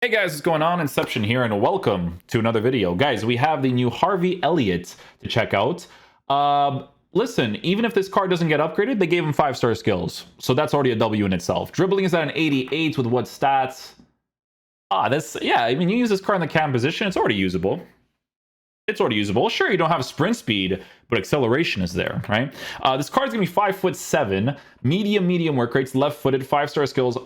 Hey guys, what's going on? Inception here, and welcome to another video. Guys, we have the new Elliott to check out. Listen, even if this card doesn't get upgraded, they gave him 5-star skills. So that's already a W in itself. Dribbling is at an 88 with what stats? Yeah, I mean, you use this card in the cam position, it's already usable. It's already usable. Sure, you don't have sprint speed, but acceleration is there, right? This card's gonna be 5'7", medium work rates, left-footed, 5-star skills,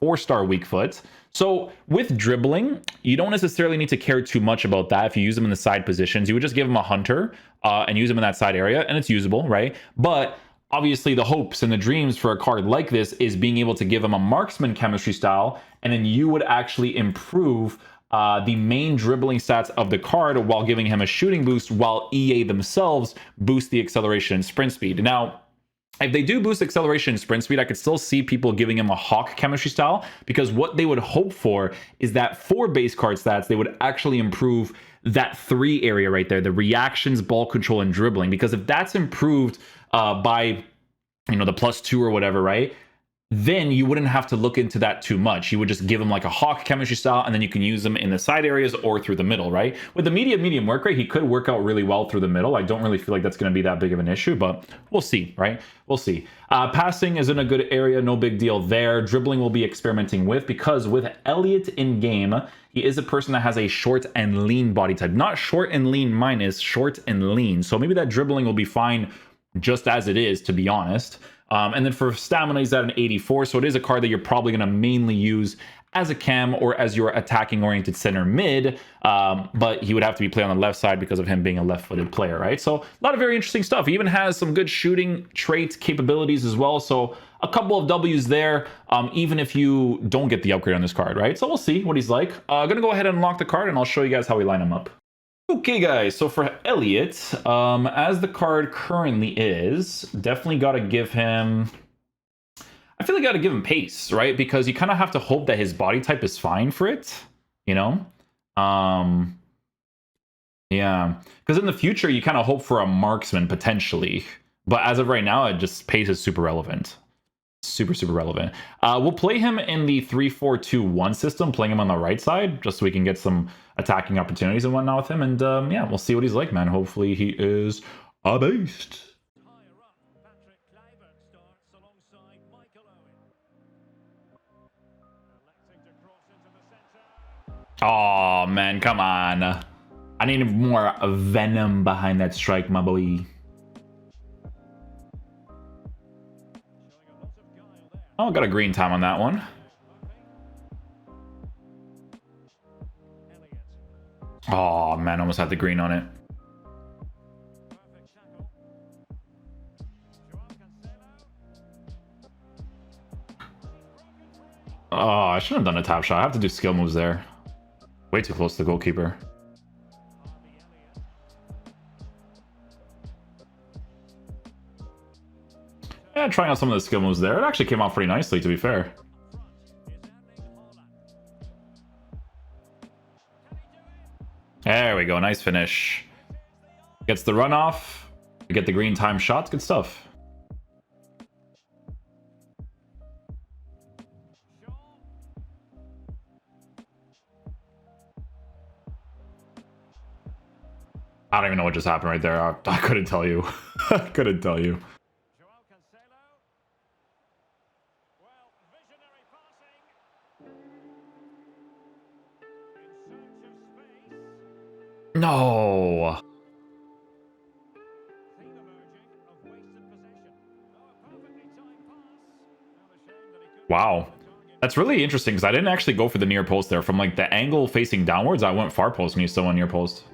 4-star weak foot. So with dribbling, you don't necessarily need to care too much about that. If you use them in the side positions, you would just give him a hunter and use him in that side area, and it's usable, right? But obviously the hopes and the dreams for a card like this is being able to give him a marksman chemistry style, and then you would actually improve the main dribbling stats of the card while giving him a shooting boost, while EA themselves boost the acceleration and sprint speed. Now, if they do boost acceleration and sprint speed, I could still see people giving him a Hawk chemistry style, because what they would hope for is that for base card stats, they would actually improve that 3 area right there, the reactions, ball control, and dribbling. Because if that's improved by, you know, the +2 or whatever, right, then you wouldn't have to look into that too much. You would just give him like a Hawk chemistry style, and then you can use them in the side areas or through the middle, right? With the medium work rate, he could work out really well through the middle. I don't really feel like that's going to be that big of an issue, but we'll see, right? We'll see. Passing is in a good area, no big deal there. Dribbling will be experimenting with, because with Elliott in game, he is a person that has a short and lean body type. Not short and lean minus, short and lean. So maybe that dribbling will be fine just as it is, to be honest. And then for stamina, he's at an 84, so it is a card that you're probably going to mainly use as a cam or as your attacking-oriented center mid, but he would have to be playing on the left side because of him being a left-footed player, right? So a lot of very interesting stuff. He even has some good shooting trait capabilities as well, so a couple of W's there, even if you don't get the upgrade on this card, right? So we'll see what he's like. Gonna go ahead and unlock the card, and I'll show you guys how we line him up. Okay guys, so for Elliott, as the card currently is, definitely got to give him, I feel like got to give him pace, right? Because you kind of have to hope that his body type is fine for it, you know? Yeah, because in the future, you kind of hope for a marksman potentially. But as of right now, it just pace is super relevant. Super relevant. We'll play him in the 3-4-2-1 system, playing him on the right side, just so we can get some attacking opportunities and whatnot with him. And yeah, we'll see what he's like, man. Hopefully he is a beast. Oh man, come on. I need more venom behind that strike, my boy. Oh, got a green time on that one. Oh man, almost had the green on it. Oh, I shouldn't have done a tap shot. I have to do skill moves there. Way too close to the goalkeeper. Yeah, trying out some of the skill moves there. It actually came out pretty nicely, to be fair. There we go, nice finish. Gets the runoff. Get the green time shots, good stuff. I don't even know what just happened right there. I couldn't tell you. I couldn't tell you. No. Wow. That's really interesting, because I didn't actually go for the near post there. From like the angle facing downwards, I went far post and you still went near post.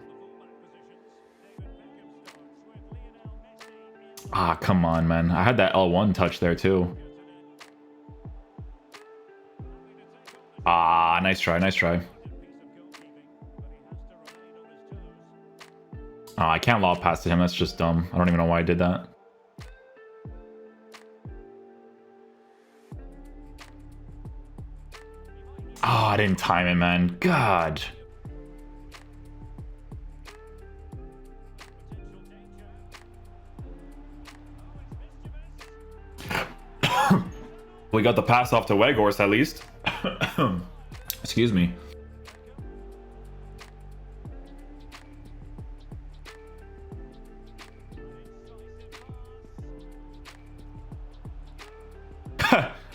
Ah, come on, man. I had that L1 touch there too. Ah, nice try, nice try. Oh, I can't lob past him. That's just dumb. I don't even know why I did that. Oh, I didn't time it, man. God. We got the pass off to Weghorst at least. Excuse me.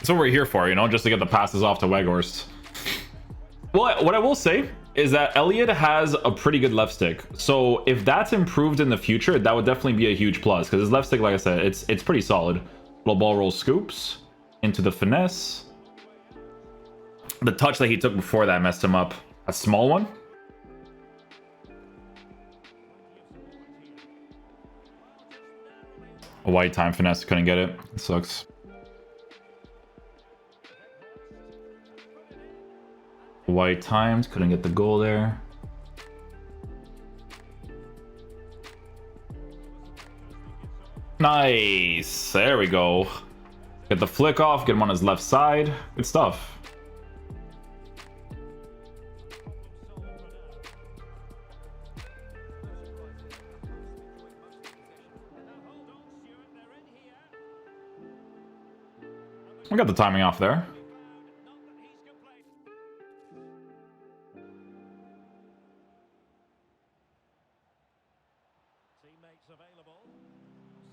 That's what we're here for, you know, just to get the passes off to Weghorst. Well, what I will say is that Elliott has a pretty good left stick. So if that's improved in the future, that would definitely be a huge plus, because his left stick, like I said, it's pretty solid. Little ball roll scoops into the finesse. The touch that he took before that messed him up. A small one. A wide time finesse, couldn't get it. It sucks. Wide times, couldn't get the goal there. Nice. There we go. Get the flick off, get him on his left side. Good stuff. We got the timing off there.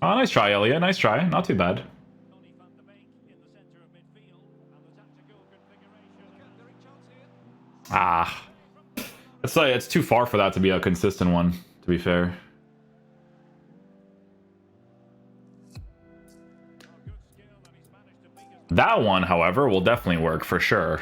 Oh, nice try, Elliott. Nice try. Not too bad. Ah. It's too far for that to be a consistent one, to be fair. That one, however, will definitely work for sure.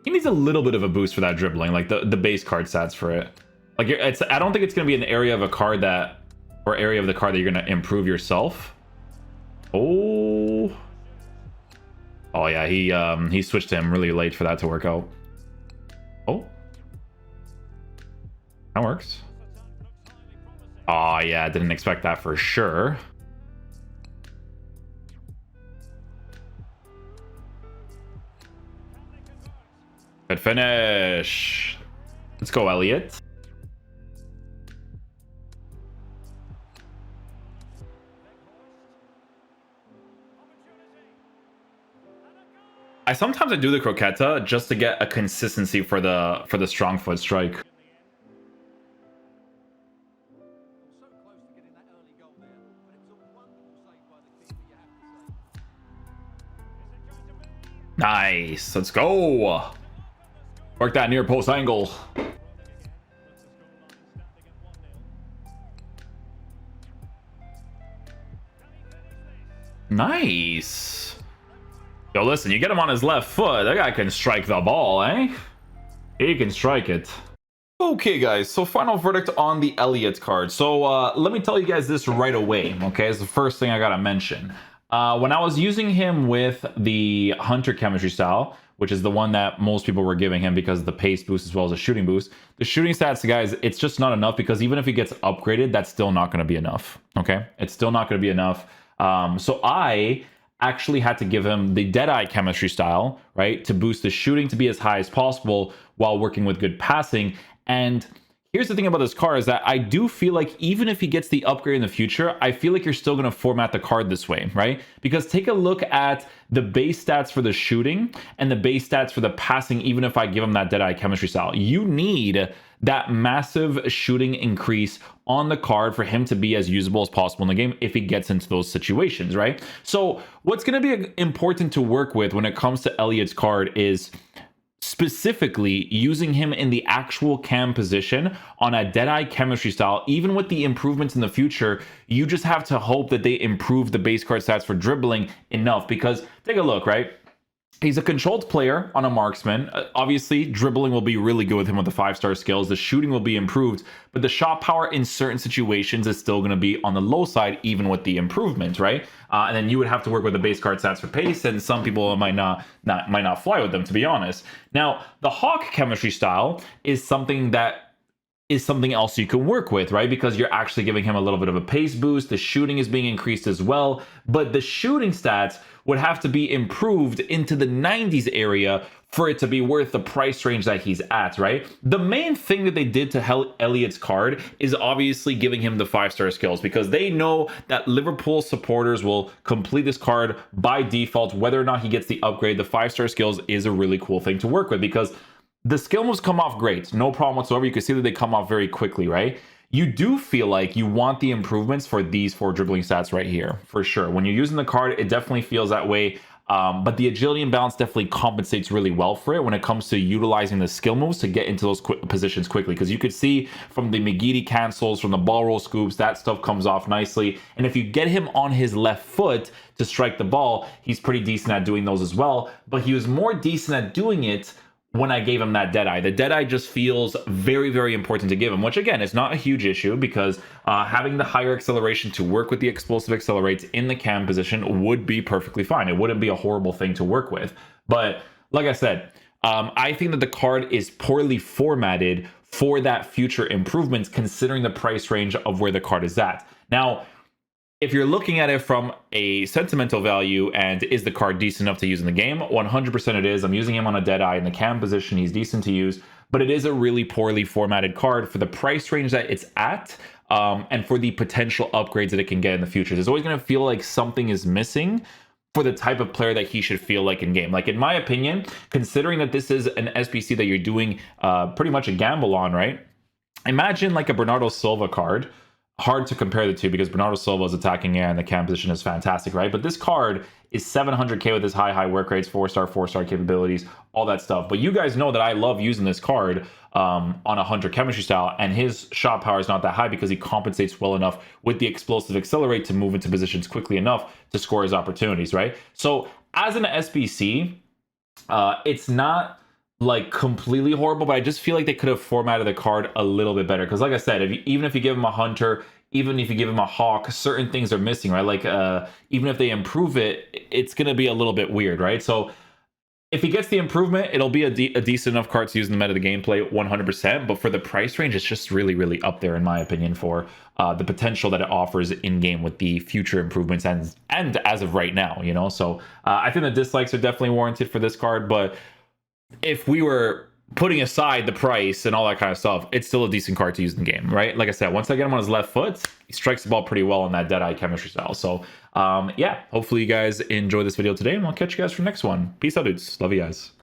He needs a little bit of a boost for that dribbling, like the base card stats for it. Like I don't think it's gonna be an area of a card that, or area of the card that you're gonna improve yourself. Oh yeah, he switched to him really late for that to work out. Oh, that works. Oh yeah, I didn't expect that for sure. Good finish. Let's go, Elliott. Sometimes I do the croqueta just to get a consistency for the strong foot strike. Nice. Let's go. Work that near post angle. Nice. Yo, listen, you get him on his left foot, that guy can strike the ball, eh? He can strike it. Okay, guys, so final verdict on the Elliott card. So let me tell you guys this right away, okay? It's the first thing I gotta mention. When I was using him with the Hunter chemistry style, which is the one that most people were giving him because of the pace boost as well as the shooting boost. The shooting stats, guys, it's just not enough, because even if he gets upgraded, that's still not going to be enough, okay? It's still not going to be enough. So I actually had to give him the Deadeye chemistry style, right, to boost the shooting to be as high as possible while working with good passing. And here's the thing about this card is that I do feel like even if he gets the upgrade in the future, I feel like you're still going to format the card this way, right? Because take a look at the base stats for the shooting and the base stats for the passing, even if I give him that Deadeye chemistry style. You need that massive shooting increase on the card for him to be as usable as possible in the game if he gets into those situations, right? So what's going to be important to work with when it comes to Elliott's card is specifically using him in the actual cam position on a Deadeye chemistry style. Even with the improvements in the future, you just have to hope that they improve the base card stats for dribbling enough, because take a look, right? He's a controlled player on a marksman. Obviously, dribbling will be really good with him with the 5-star skills. The shooting will be improved, but the shot power in certain situations is still going to be on the low side, even with the improvement, right? And then you would have to work with the base card stats for pace, and some people might not fly with them, to be honest. Now, the Hawk chemistry style is something else you can work with, right? Because you're actually giving him a little bit of a pace boost. The shooting is being increased as well, but the shooting stats would have to be improved into the 90s area for it to be worth the price range that he's at, right? The main thing that they did to Elliott's card is obviously giving him the 5-star skills, because they know that Liverpool supporters will complete this card by default, whether or not he gets the upgrade. The 5-star skills is a really cool thing to work with, because the skill moves come off great, no problem whatsoever. You can see that they come off very quickly, right? you do feel like you want the improvements for these 4 dribbling stats right here, for sure. When you're using the card, it definitely feels that way. But the agility and balance definitely compensates really well for it when it comes to utilizing the skill moves to get into those positions quickly. Because you could see from the McGeady cancels, from the ball roll scoops, that stuff comes off nicely. And if you get him on his left foot to strike the ball, he's pretty decent at doing those as well. But he was more decent at doing it when I gave him that Deadeye. The Deadeye just feels very, very important to give him, which again is not a huge issue because having the higher acceleration to work with the explosive accelerates in the cam position would be perfectly fine. It wouldn't be a horrible thing to work with. But like I said, I think that the card is poorly formatted for that future improvements considering the price range of where the card is at. Now, if you're looking at it from a sentimental value and is the card decent enough to use in the game, 100% it is. I'm using him on a Deadeye in the cam position. He's decent to use, but it is a really poorly formatted card for the price range that it's at and for the potential upgrades that it can get in the future. There's always going to feel like something is missing for the type of player that he should feel like in game. Like in my opinion, considering that this is an SBC that you're doing pretty much a gamble on, right? Imagine like a Bernardo Silva card. Hard to compare the two because Bernardo Silva's attacking air and the cam position is fantastic, right? But this card is 700k with his high work rates, 4-star capabilities, all that stuff. But you guys know that I love using this card on a Hunter chemistry style, and his shot power is not that high because he compensates well enough with the explosive accelerate to move into positions quickly enough to score his opportunities, right? So as an SBC, it's not like completely horrible, but I just feel like they could have formatted the card a little bit better. Because like I said, even if you give him a Hunter, even if you give him a Hawk, certain things are missing, right? Like even if they improve it, it's going to be a little bit weird, right? So if he gets the improvement, it'll be a decent enough card to use in the meta of the gameplay, 100%. But for the price range, it's just really, really up there, in my opinion, for the potential that it offers in-game with the future improvements and as of right now, you know? So I think the dislikes are definitely warranted for this card, but if we were putting aside the price and all that kind of stuff, it's still a decent card to use in the game, right? Like I said, once I get him on his left foot, he strikes the ball pretty well on that Deadeye chemistry style. So yeah, hopefully you guys enjoy this video today, and I'll catch you guys for the next one. Peace out, dudes. Love you guys.